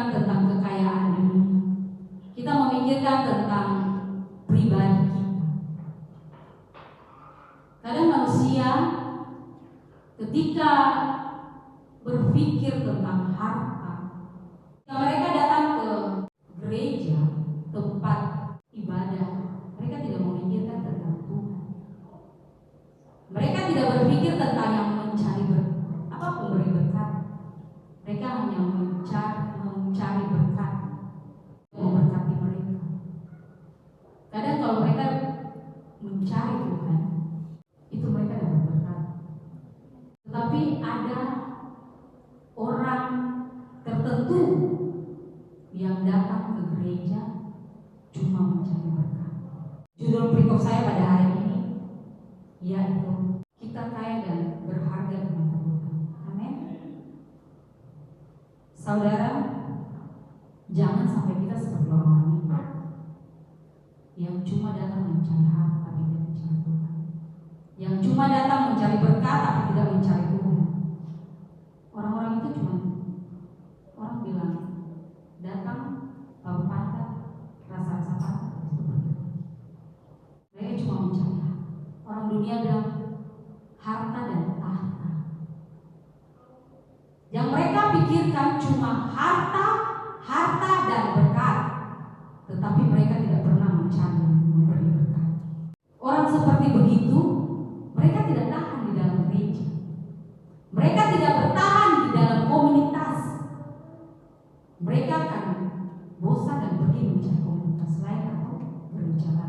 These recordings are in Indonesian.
memikirkan tentang kekayaan dunia. Kita memikirkan tentang pribadi kita. Kadang manusia ketika berpikir tentang harta, mereka datang ke gereja, tempat ibadah, mereka tidak memikirkan tentang Tuhan. Mereka tidak berpikir tentang yang mencari pemberi berkat. Mereka hanya mencari berkat, memberkati mereka. Kadang kalau mereka mencari Tuhan, itu mereka dapat berkat. Tetapi ada orang tertentu yang datang ke gereja cuma mencari berkat. Judul perikop saya pada hari ini yaitu kita kaya dan berharga di mata Tuhan. Amin. Saudara, jangan sampai kita seperti orang ini yang cuma datang mencari harta tapi tidak mencari Tuhan, yang cuma datang mencari berkat tapi tidak mencari Tuhan. Orang-orang itu cuma orang bilang datang lalu pantat, rasa-rasa pantat, itu pergi. Mereka cuma mencari harta. Orang dunia bilang harta dan tahta. Yang mereka pikirkan cuma harta dan berkat, tetapi mereka tidak pernah mencari memberi berkat. Orang seperti begitu, mereka tidak tahan di dalam gereja. Mereka tidak bertahan di dalam komunitas. Mereka akan bosan dan pergi mencari komunitas lain atau berbicara.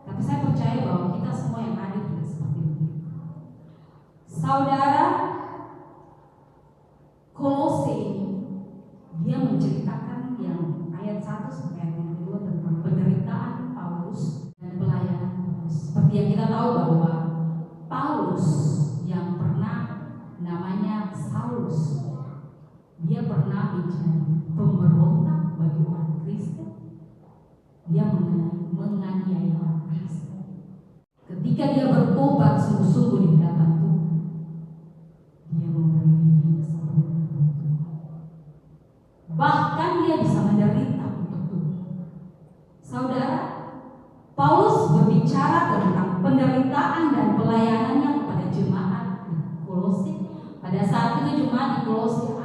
Tapi saya percaya bahwa kita semua yang hadir tidak seperti itu. Saudara, Kolose ini dia menceritakan yang ayat 1 sampai ayat 2 tentang penderitaan Paulus dan pelayanan Paulus. Seperti yang kita tahu bahwa Paulus yang pernah namanya Saulus, dia pernah menjadi pemberontak bagi orang Kristen. Dia menganiaya orang Kristen. Ketika dia bertobat sungguh-sungguh di hadapan Tuhan, dia memberi dirinya sepenuhnya untuk Tuhan. Bahkan dia bisa menderita untuk Tuhan. Saudara, Paulus berbicara tentang penderitaan dan pelayanannya kepada jemaat di Kolose. Pada saat itu jemaat di Kolose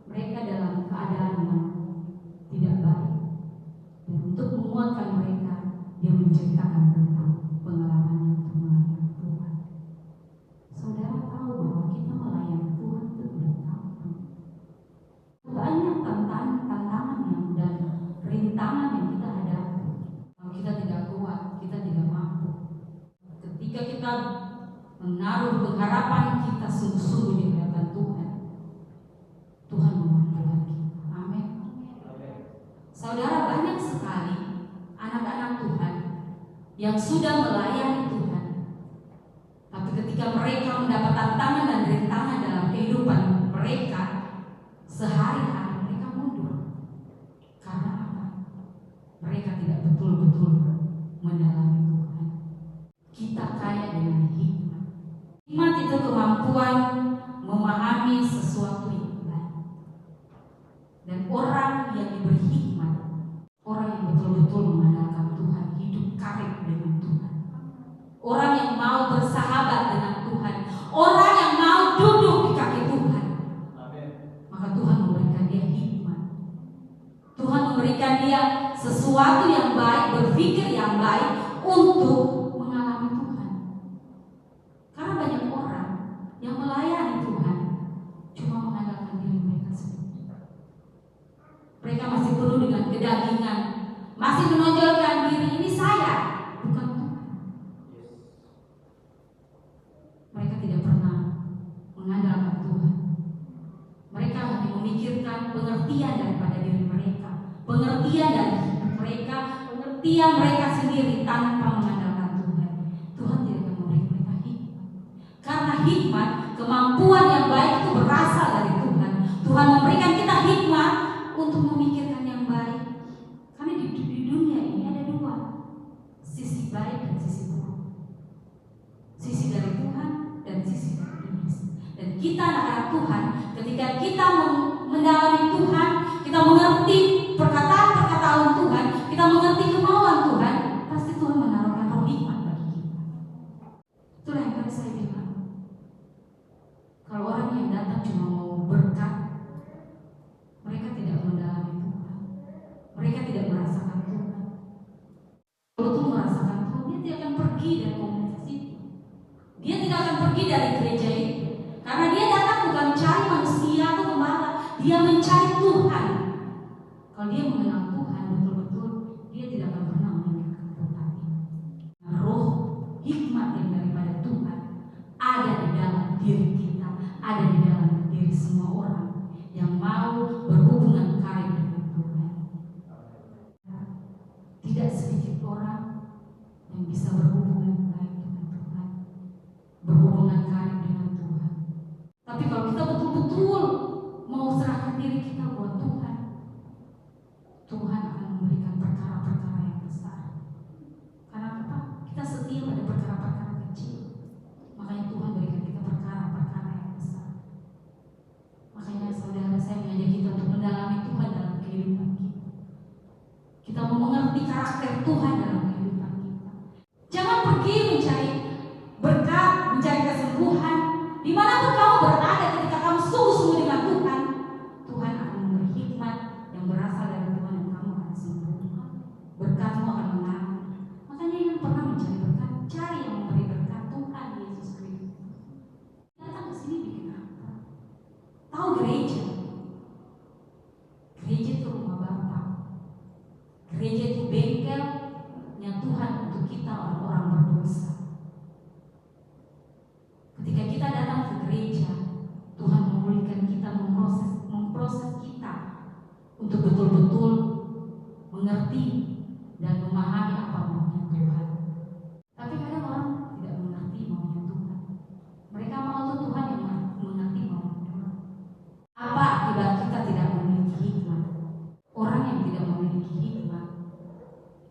mereka dalam keadaan yang tidak baik. Dan untuk menguatkan mereka, dia menceritakan tentang pengalamannya untuk melayani Tuhan. Saudara tahu bahwa kita melayani Tuhan itu tidak gampang. Banyak tantangan dan rintangan yang kita hadapi. Kalau kita tidak kuat, kita tidak mampu. Ketika kita menaruh pengharapan kita sungguh-sungguh di hadapan Tuhan, Tuhan memampukan kita. Amin. Saudara, banyak sekali anak-anak Tuhan yang sudah melayani Tuhan, tapi ketika mereka mendapat tantangan dan rintangan dalam kehidupan mereka sehari-hari, mereka mundur. Karena apa? Mereka tidak betul-betul mendalami Tuhan. Kita kaya dengan hikmat. Hikmat itu kemampuan memahami sesuatu yang baik. Dan orang yang diberi hikmat, orang yang betul-betul mengandalkan Tuhan, hidup karib dengan Tuhan. Orang yang mau bersahabat dengan Tuhan, orang yang mau duduk di kaki Tuhan. Maka Tuhan memberikan dia hikmat. Tuhan memberikan dia sesuatu yang baik, berpikir yang baik untuk mengalami Tuhan. Karena banyak orang yang melayani Tuhan cuma mengandalkan diri mereka sendiri. Mereka masih penuh dengan kedagingan, masih menonjolkan diri, ini saya, bukan Tuhan. Mereka tidak pernah mengandalkan Tuhan. Mereka hanya memikirkan pengertian daripada diri mereka, pengertian dari hidup mereka, pengertian mereka sendiri tanpa mengandalkan Tuhan. Tuhan tidak akan memberi mereka hikmat. Karena hikmat, kemampuan yang baik itu berasal dari Tuhan. Tuhan memberikan kita hikmat untuk memikirkan yang baik. Karena di dunia ini ada dua, sisi baik dan sisi buruk. Sisi dari Tuhan dan sisi dari iblis. Dan kita anak-anak Tuhan, ketika kita mendalami Tuhan, kita mengerti perkataan-perkataan Tuhan, kita mengerti kemauan Tuhan, pasti Tuhan menaruhkan roh hikmat bagi kita. Itulah yang tadi saya bilang. Kalau orang yang datang cuma mau berkat, mereka tidak mendalami Tuhan, mereka tidak merasakan Tuhan. Kalau Tuhan merasakan Tuhan, dia tidak akan pergi dari komunitas itu, dia tidak akan pergi dari gereja itu, karena dia datang bukan mencari manusia atau gembala, dia mencari Tuhan. Kalau dia mengenal Tuhan betul-betul, dia tidak akan pernah meninggalkan Tuhan. Roh hikmat yang daripada Tuhan ada di dalam diri kita, ada di dalam diri semua orang yang mau berhubungan karib dengan Tuhan. Tidak sedikit orang yang bisa berhubungan baik dengan Tuhan, berhubungan karib dengan Tuhan. Tapi kalau kita betul-betul mau serahkan diri kita buat Tuhan, Tuhan akan memberikan perkara-perkara yang besar. Karena apa? Kita setia pada perkara-perkara kecil, makanya Tuhan berikan kita perkara-perkara yang besar. Makanya saudara, saya mengajak kita untuk mendalami Tuhan dalam kehidupan kita. Kita mau mengerti karakter Tuhan dalam kehidupan kita. Jangan pergi mencari berkat, mencari kesembuhan. Dimanapun kamu berada, ketika kamu sungguh-sungguh dengan Tuhan, Tuhan akan memberi hikmat yang berasal dari Tuhan, yang kamu akan sembuh. Berkatmu akan mengalir. Makanya yang pernah mencari berkat, cari yang memberi berkat, Tuhan Yesus Kristus. Datang ke sini bikin apa? Tahu gereja? Gereja itu rumah Bapa. Gereja itu bengkelnya Tuhan untuk kita orang-orang berdosa. Ketika kita datang ke gereja, Tuhan memulihkan kita, memproses kita untuk betul-betul mengerti dan memahami apa maunya Tuhan. Tapi kadang orang tidak mengerti maunya Tuhan. Mereka mau tuh Tuhan yang mengerti maunya Tuhan. Apa akibat kita tidak memiliki hikmat? Orang yang tidak memiliki hikmat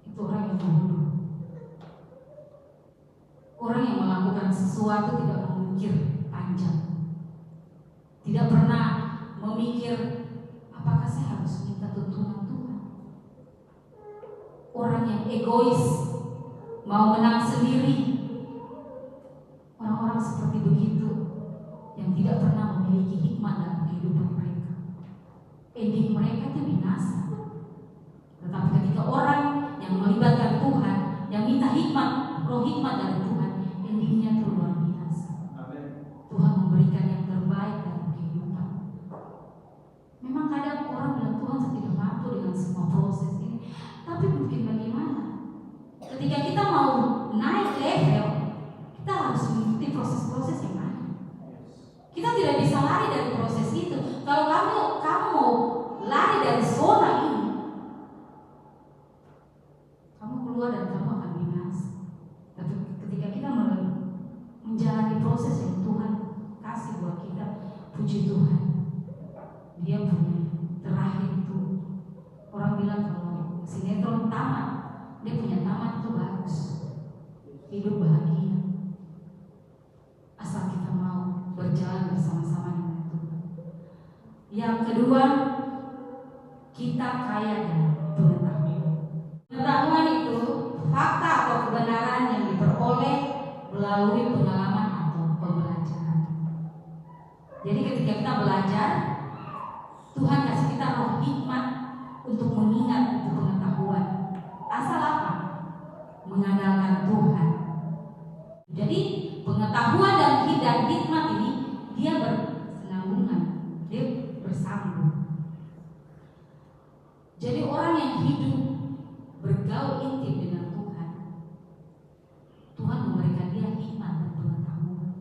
itu orang yang bodoh. Orang yang melakukan sesuatu tidak memikir panjang, tidak pernah memikir apakah saya harus minta tuntunan Tuhan. Orang yang egois, mau menang sendiri. Orang-orang seperti begitu yang tidak pernah memiliki hikmat dalam kehidupan mereka, ending mereka itu binasa. Tetapi ketika orang yang melibatkan Tuhan, yang minta hikmat, roh hikmat dari Tuhan, endingnya itu luar biasa. Tuhan memberikan yang terbaik dalam kehidupan. Memang kadang orang bilang Tuhan saya tidak mampu dengan semua proses ini, tapi mungkin bagaimana? Ketika kita mau naik level, kita harus mengikuti proses-proses yang ada. Kita tidak bisa lari dari proses itu. Kalau kamu mau lari dari zona ini, kamu keluar dan kamu akan binasa. Tapi ketika kita menjalani proses yang Tuhan kasih buat kita, puji Tuhan, Dia punya terakhir itu. Orang bilang kalau sinetron tamat, dia punya tamat itu bagus, hidup bahagia. Asal kita mau berjalan bersama-sama dengan Tuhan. Yang kedua, kita kaya dalam pengetahuan. Pengetahuan itu fakta atau kebenaran yang diperoleh melalui pengalaman atau pembelajaran. Jadi ketika kita belajar, Tuhan kasih kita roh hikmat untuk mengingat itu pengetahuan. Asal apa? Mengandalkan Tuhan. Jadi pengetahuan dan hikmat ini dia bersenambungan, dia bersambung. Jadi orang yang hidup bergaul intim dengan Tuhan, Tuhan memberikan dia hikmat dan pengetahuan.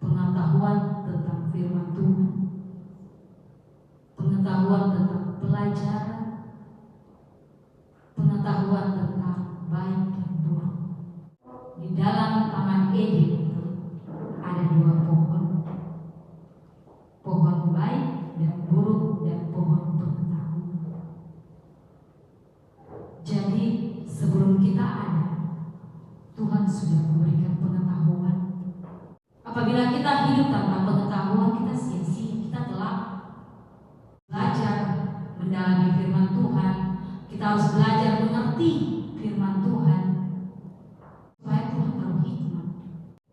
Pengetahuan tentang firman Tuhan, pengetahuan tentang pelajaran, pengetahuan tentang baik dan buruk. Di dalam Taman Eden itu ada dua pohon, pohon baik dan buruk dan pohon pengetahuan. Jadi sebelum kita ada, Tuhan sudah memberikan pengetahuan. Apabila kita hidup tanpa pengetahuan, kita sia-sia, kita gelap. mendalami firman Tuhan. Kita harus belajar mengerti firman Tuhan supaya Tuhan berroh hikmat.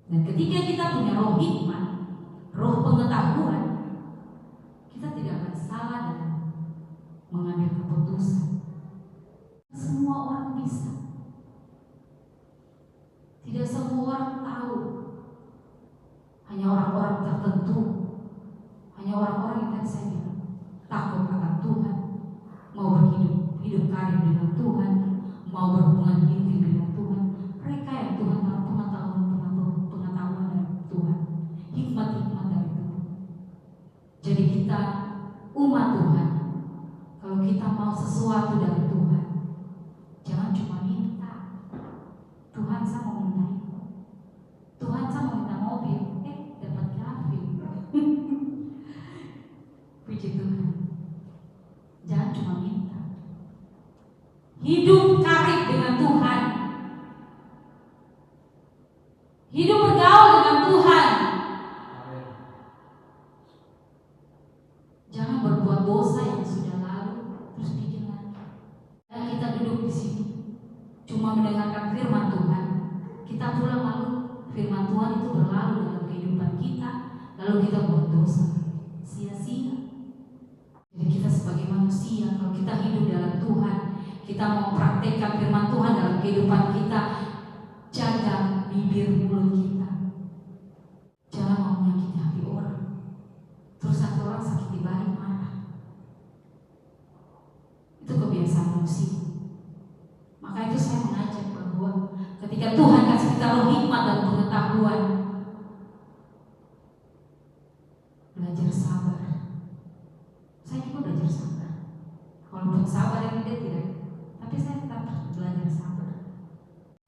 Dan ketika kita punya roh hikmat, roh pengetahuan, kita tidak akan salah dalam mengambil keputusan. Semua orang bisa. Tidak semua orang tahu. Hanya orang-orang tertentu, hanya orang-orang yang tadi saya bilang takut akan Tuhan, mau hidup karib dengan Tuhan, mau berhubungan intim dengan Tuhan. Mereka yang Tuhan taruh pengetahuan dari Tuhan, hikmat-hikmat dari Tuhan. Jadi kita umat Tuhan, kalau kita mau sesuatu dari Tuhan, jangan cuma minta. Tuhan, saya mau minta ini. Tuhan, saya mau minta mobil. Dapat grafik. Puji Tuhan. Jangan cuma minta. Hidup karib dengan Tuhan. Hidup bergaul dengan Tuhan. Jangan berbuat dosa yang sudah lalu terus bikin lagi. Dan kita duduk di sini cuma mendengarkan firman Tuhan. Kita pulang lalu firman Tuhan itu berlalu dalam kehidupan kita, lalu kita buat dosa, sia-sia. Jadi kita sebagai manusia, kalau kita hidup dalam Tuhan, kita mau praktekkan firman Tuhan dalam kehidupan kita, jaga bibir mulut kita. Jangan mau menyakiti hati orang. Terus satu orang sakiti balik marah. Itu kebiasaan manusia. Maka itu saya mengajak bahwa ketika Tuhan kasih kita roh hikmat dan pengetahuan, belajar sabar. Saya juga belajar sabar. Walaupun sabar yang dia tidak, tapi saya tetap belajar sabar.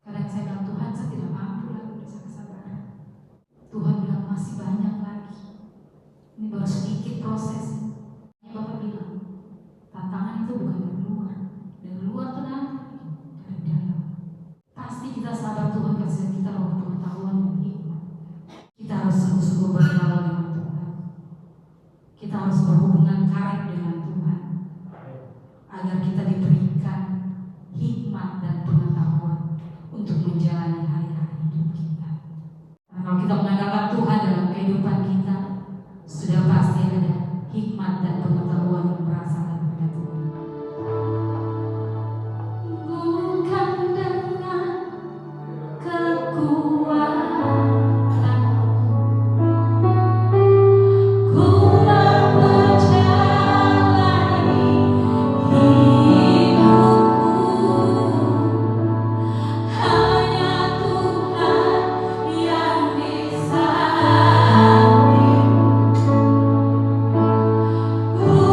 Kadang saya bilang, Tuhan, saya tidak mampu lagi bisa kesabaran. Tuhan bilang masih banyak lagi. Ini baru sedikit proses. Bapak bilang, tantangan itu bukan dari luar. Dari luar itu nanti, dari dalam. Pasti kita sabar, Tuhan kasih kita roh pengetahuan dan hikmat. Kita harus sungguh-sungguh bergaul dengan Tuhan. Kita harus berhubungan karib dengan Tuhan, agar kita diberikan hikmat dan pengetahuan untuk menjalani hari-hari hidup kita. Nah, kalau kita mengandalkan Tuhan dalam kehidupan kita, sudah pasti ada hikmat dan pengetahuan yang berasal daripada Tuhan. Bukan dengan kekuatan ku mampu jalani hidupku, hanya Tuhan yang bisa. Ku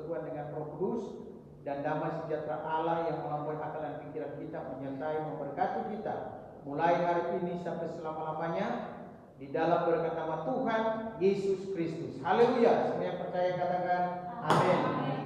persekutuan dengan Roh Kudus, dan damai sejahtera Allah yang melampaui akal dan pikiran kita menyertai memberkati kita mulai hari ini sampai selama-lamanya, di dalam berkat nama Tuhan Yesus Kristus. Haleluya. Semua yang percaya katakan amin.